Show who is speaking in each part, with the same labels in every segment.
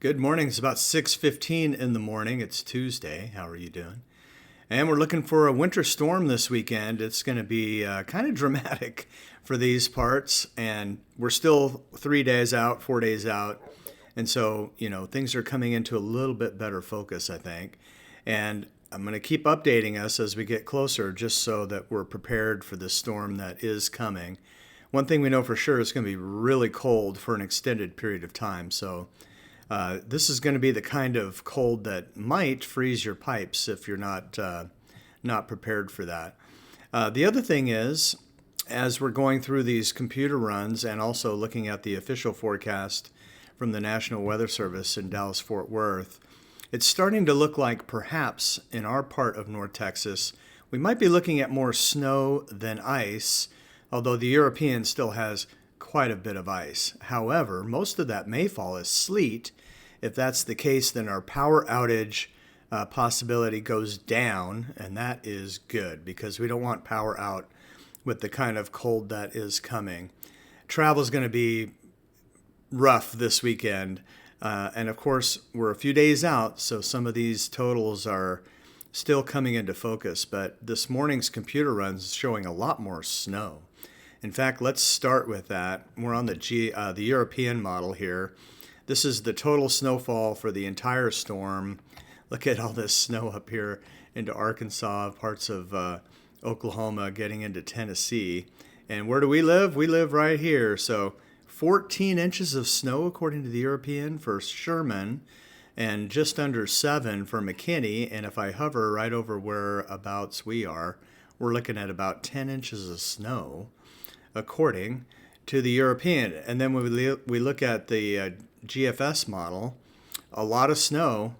Speaker 1: Good morning. It's about 6:15 in the morning. It's Tuesday. How are you doing? And we're looking for a winter storm this weekend. It's going to be kind of dramatic for these parts, and we're still 3 days out, 4 days out. And so, things are coming into a little bit better focus, I think. And I'm going to keep updating us as we get closer just so that we're prepared for the storm that is coming. One thing we know for sure is going to be really cold for an extended period of time. So, this is going to be the kind of cold that might freeze your pipes if you're not prepared for that. The other thing is, as we're going through these computer runs and also looking at the official forecast from the National Weather Service in Dallas-Fort Worth, it's starting to look like perhaps in our part of North Texas, we might be looking at more snow than ice, although the European still has quite a bit of ice. However, most of that may fall as sleet. If that's the case, then our power outage possibility goes down, and that is good because we don't want power out with the kind of cold that is coming. Travel is going to be rough this weekend, and of course, we're a few days out, so some of these totals are still coming into focus, but this morning's computer runs is showing a lot more snow. In fact, let's start with that. We're on the European model here. This is the total snowfall for the entire storm. Look at all this snow up here into Arkansas, parts of Oklahoma, getting into Tennessee. And where do we live? We live right here. So 14 inches of snow according to the European for Sherman, and just under 7 for McKinney. And if I hover right over whereabouts we are, we're looking at about 10 inches of snow according to the European. And then when we look at the GFS model, a lot of snow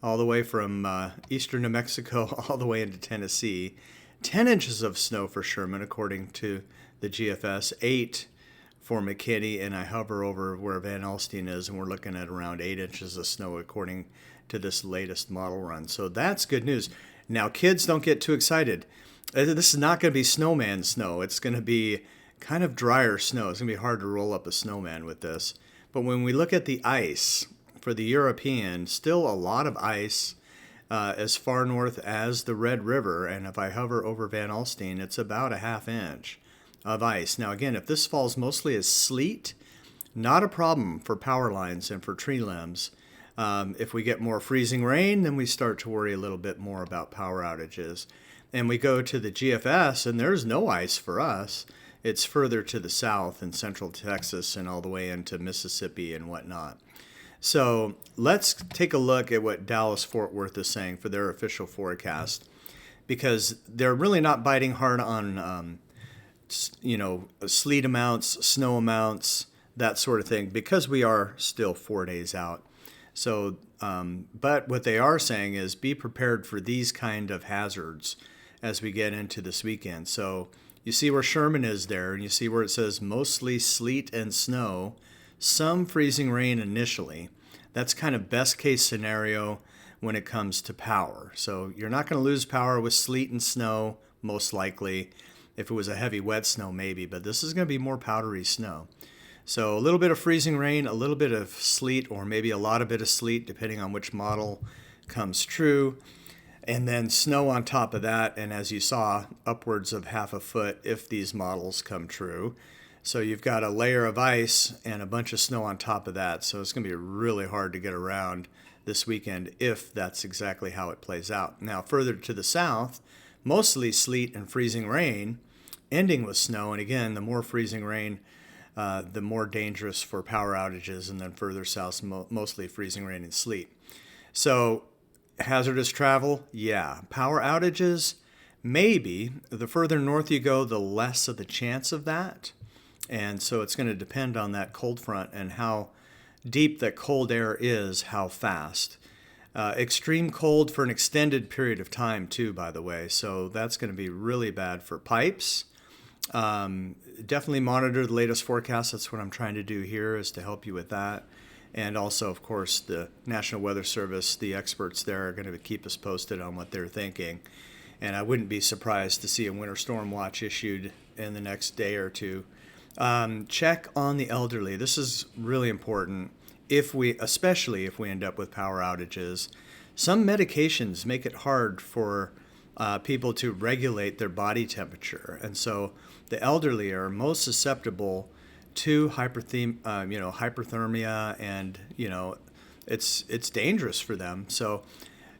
Speaker 1: all the way from eastern New Mexico all the way into Tennessee. 10 inches of snow for Sherman according to the GFS, 8 for McKinney, and I hover over where Van Alstyne is, and we're looking at around 8 inches of snow according to this latest model run. So that's good news. Now, kids, don't get too excited. This is not going to be snowman snow. It's going to be kind of drier snow. It's going to be hard to roll up a snowman with this. But when we look at the ice for the European, still a lot of ice as far north as the Red River. And if I hover over Van Alstyne, it's about a ½ inch of ice. Now, again, if this falls mostly as sleet, not a problem for power lines and for tree limbs. If we get more freezing rain, then we start to worry a little bit more about power outages. And we go to the GFS, and there's no ice for us. It's further to the south in central Texas and all the way into Mississippi and whatnot. So let's take a look at what Dallas-Fort Worth is saying for their official forecast, because they're really not biting hard on, sleet amounts, snow amounts, that sort of thing, because we are still 4 days out. So, but what they are saying is be prepared for these kind of hazards as we get into this weekend. So you see where Sherman is there, and you see where it says mostly sleet and snow, some freezing rain initially. That's kind of best case scenario when it comes to power. So you're not going to lose power with sleet and snow, most likely. If it was a heavy wet snow, maybe, but this is going to be more powdery snow. So a little bit of freezing rain, a little bit of sleet, or maybe a lot of bit of sleet, depending on which model comes true. And then snow on top of that, and as you saw, upwards of ½ a foot if these models come true. So you've got a layer of ice and a bunch of snow on top of that. So it's going to be really hard to get around this weekend if that's exactly how it plays out. Now, further to the south, mostly sleet and freezing rain, ending with snow. And again, the more freezing rain, the more dangerous for power outages. And then further south, mostly freezing rain and sleet. So hazardous travel, yeah. Power outages, maybe. The further north you go, the less of the chance of that. And so it's going to depend on that cold front and how deep that cold air is, how fast. Extreme cold for an extended period of time, too, by the way. So that's going to be really bad for pipes. Definitely monitor the latest forecast. That's what I'm trying to do here, is to help you with that. And also, of course, the National Weather Service, the experts there are going to keep us posted on what they're thinking. And I wouldn't be surprised to see a winter storm watch issued in the next day or two. Check on the elderly. This is really important. especially if we end up with power outages, some medications make it hard for people to regulate their body temperature. And so the elderly are most susceptible to hyperthermia, and, it's dangerous for them. So,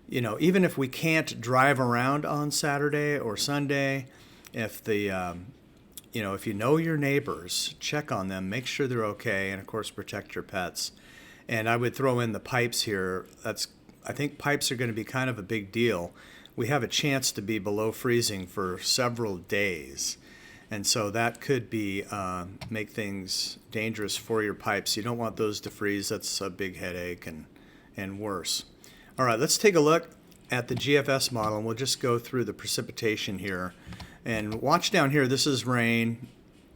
Speaker 1: even if we can't drive around on Saturday or Sunday, if if you know your neighbors, check on them, make sure they're okay, and of course protect your pets. And I would throw in the pipes here. I think pipes are going to be kind of a big deal. We have a chance to be below freezing for several days. And so that could be make things dangerous for your pipes. You don't want those to freeze. That's a big headache and worse. All right, let's take a look at the GFS model, and we'll just go through the precipitation here. And watch down here. This is rain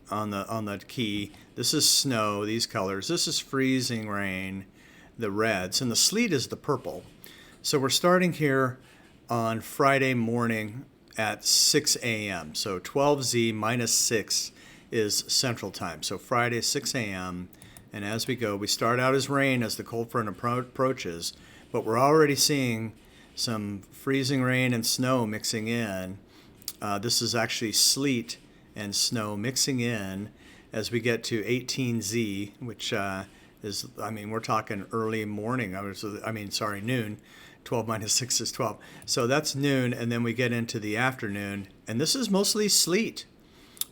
Speaker 1: on the key. This is snow, these colors. This is freezing rain, the reds, and the sleet is the purple. So we're starting here on Friday morning at 6 a.m. So 12Z minus 6 is Central Time. So Friday, 6 a.m. And as we go, we start out as rain as the cold front approaches, but we're already seeing some freezing rain and snow mixing in. This is actually sleet and snow mixing in as we get to 18Z, which is, we're talking early morning. Noon. 12 minus 6 is 12. So that's noon, and then we get into the afternoon, and this is mostly sleet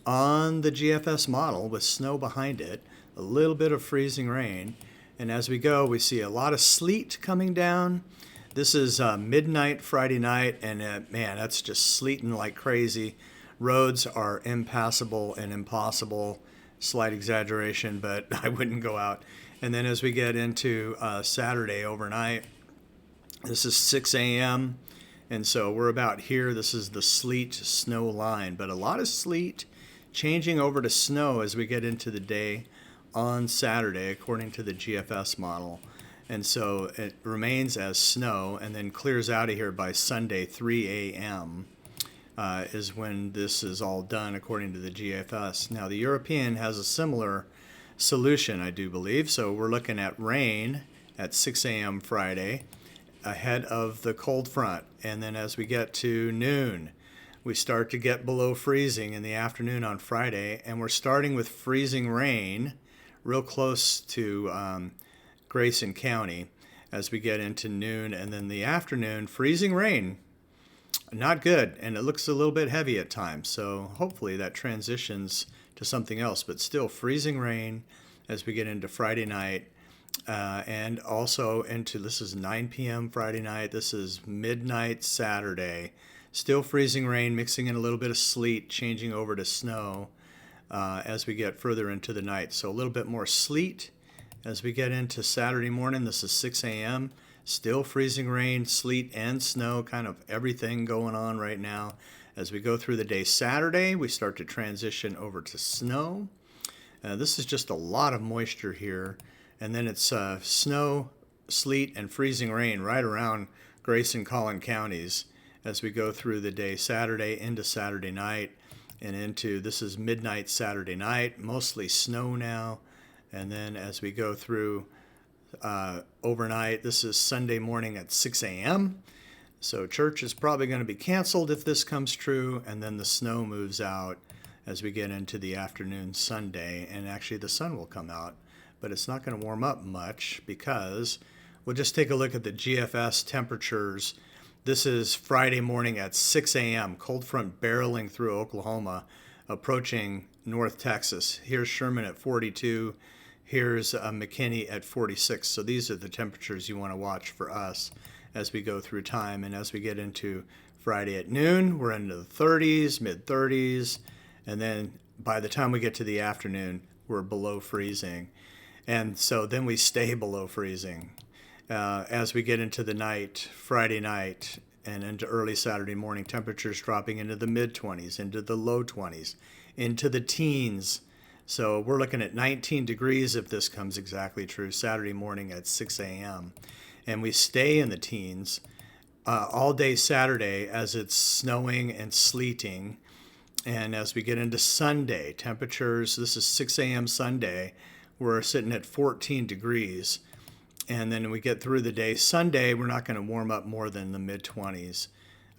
Speaker 1: on the GFS model with snow behind it, a little bit of freezing rain. And as we go, we see a lot of sleet coming down. This is midnight Friday night, and that's just sleeting like crazy. Roads are impassable and impossible. Slight exaggeration, but I wouldn't go out. And then as we get into Saturday overnight, this is 6 a.m., and so we're about here. This is the sleet snow line, but a lot of sleet changing over to snow as we get into the day on Saturday, according to the GFS model. And so it remains as snow and then clears out of here by Sunday, 3 a.m. Is when this is all done, according to the GFS. Now, the European has a similar solution, I do believe. So we're looking at rain at 6 a.m. Friday ahead of the cold front. And then as we get to noon, we start to get below freezing in the afternoon on Friday. And we're starting with freezing rain real close to Grayson County as we get into noon, and then the afternoon, freezing rain. Not good, and it looks a little bit heavy at times, so hopefully that transitions to something else, but still freezing rain as we get into Friday night, and also into, this is 9 p.m. Friday night, this is midnight Saturday, still freezing rain, mixing in a little bit of sleet, changing over to snow as we get further into the night. So a little bit more sleet as we get into Saturday morning. This is 6 a.m. Still freezing rain, sleet, and snow, kind of everything going on right now. As we go through the day Saturday, we start to transition over to snow. This is just a lot of moisture here. And then it's snow, sleet, and freezing rain right around Grayson, Collin counties as we go through the day Saturday into Saturday night and into, this is midnight Saturday night, mostly snow now. And then as we go through overnight, this is Sunday morning at 6 a.m. So church is probably going to be canceled if this comes true. And then the snow moves out as we get into the afternoon Sunday. And actually the sun will come out, but it's not going to warm up much because we'll just take a look at the GFS temperatures. This is Friday morning at 6 a.m. Cold front barreling through Oklahoma, approaching North Texas. Here's Sherman at 42. Here's McKinney at 46. So these are the temperatures you want to watch for us as we go through time. And as we get into Friday at noon, we're into the 30s, mid-30s. And then by the time we get to the afternoon, we're below freezing. And so then we stay below freezing. As we get into the night, Friday night, and into early Saturday morning, temperatures dropping into the mid-20s, into the low 20s, into the teens. So we're looking at 19 degrees if this comes exactly true, Saturday morning at 6 a.m. And we stay in the teens all day Saturday as it's snowing and sleeting. And as we get into Sunday, temperatures, this is 6 a.m. Sunday, we're sitting at 14 degrees. And then we get through the day. Sunday, we're not going to warm up more than the mid 20s.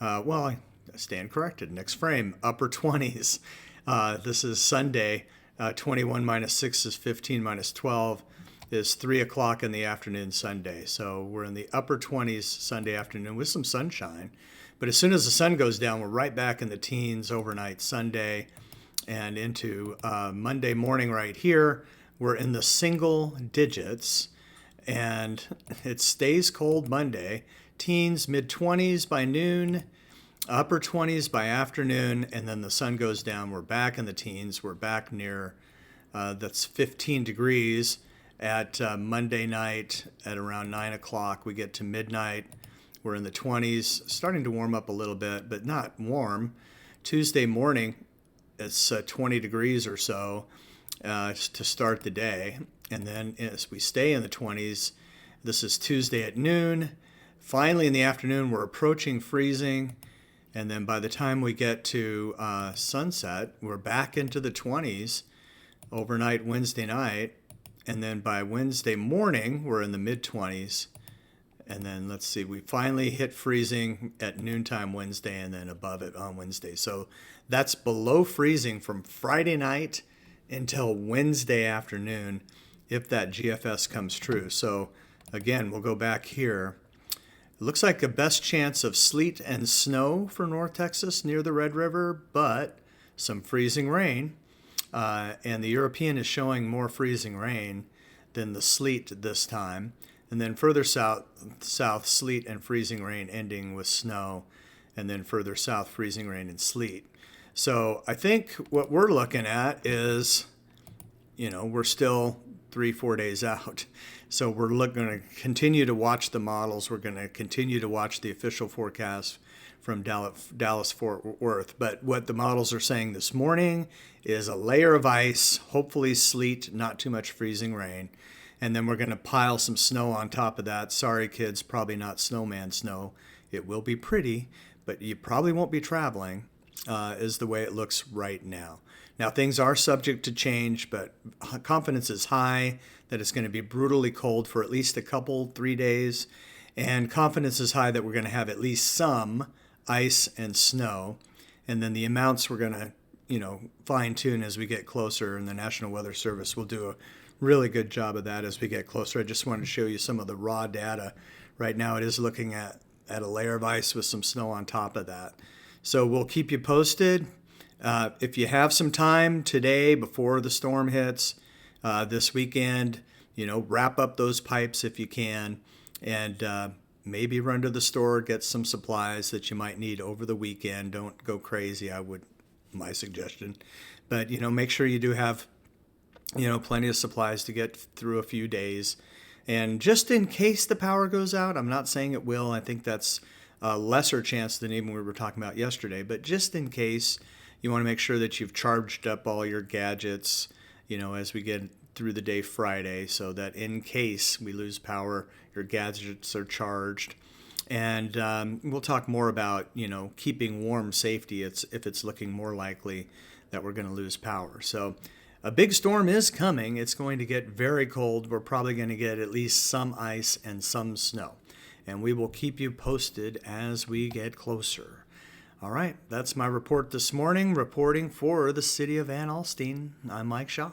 Speaker 1: Well, I stand corrected. Next frame, upper 20s. This is Sunday. 21 minus 6 is 15 minus 12 is 3 o'clock in the afternoon Sunday. So we're in the upper 20s Sunday afternoon with some sunshine. But as soon as the sun goes down, we're right back in the teens overnight Sunday and into Monday morning right here. We're in the single digits. And it stays cold Monday. Teens, mid-20s by noon, upper 20s by afternoon, and then the sun goes down. We're back in the teens. We're back near, that's 15 degrees at Monday night at around 9 o'clock. We get to midnight. We're in the 20s, starting to warm up a little bit, but not warm. Tuesday morning, it's 20 degrees or so to start the day. And then as we stay in the 20s, this is Tuesday at noon. Finally, in the afternoon, we're approaching freezing. And then by the time we get to sunset, we're back into the 20s overnight Wednesday night. And then by Wednesday morning, we're in the mid-20s. And then let's see, we finally hit freezing at noontime Wednesday and then above it on Wednesday. So that's below freezing from Friday night until Wednesday afternoon, if that GFS comes true. So again, we'll go back here. It looks like the best chance of sleet and snow for North Texas near the Red River, but some freezing rain. And the European is showing more freezing rain than the sleet this time. And then further south, sleet and freezing rain ending with snow. And then further south, freezing rain and sleet. So I think what we're looking at is, we're still 3-4 days out. So we're going to continue to watch the models. We're going to continue to watch the official forecast from Dallas-Fort Worth. But what the models are saying this morning is a layer of ice, hopefully sleet, not too much freezing rain. And then we're going to pile some snow on top of that. Sorry, kids, probably not snowman snow. It will be pretty, but you probably won't be traveling, is the way it looks right now. Now, things are subject to change, but confidence is high that it's going to be brutally cold for at least 3 days. And confidence is high that we're going to have at least some ice and snow. And then the amounts we're going to, fine tune as we get closer. And the National Weather Service will do a really good job of that as we get closer. I just wanted to show you some of the raw data. Right now it is looking at a layer of ice with some snow on top of that. So we'll keep you posted. If you have some time today before the storm hits, this weekend, wrap up those pipes if you can, and maybe run to the store, get some supplies that you might need over the weekend. Don't go crazy, my suggestion. But, make sure you do have, plenty of supplies to get through a few days. And just in case the power goes out, I'm not saying it will. I think that's a lesser chance than even we were talking about yesterday. But just in case, you want to make sure that you've charged up all your gadgets, as we get through the day Friday, so that in case we lose power, your gadgets are charged. And we'll talk more about, keeping warm safety if it's looking more likely that we're going to lose power. So a big storm is coming. It's going to get very cold. We're probably going to get at least some ice and some snow. And we will keep you posted as we get closer. All right, that's my report this morning, reporting for the city of Alstyne. I'm Mike Shaw.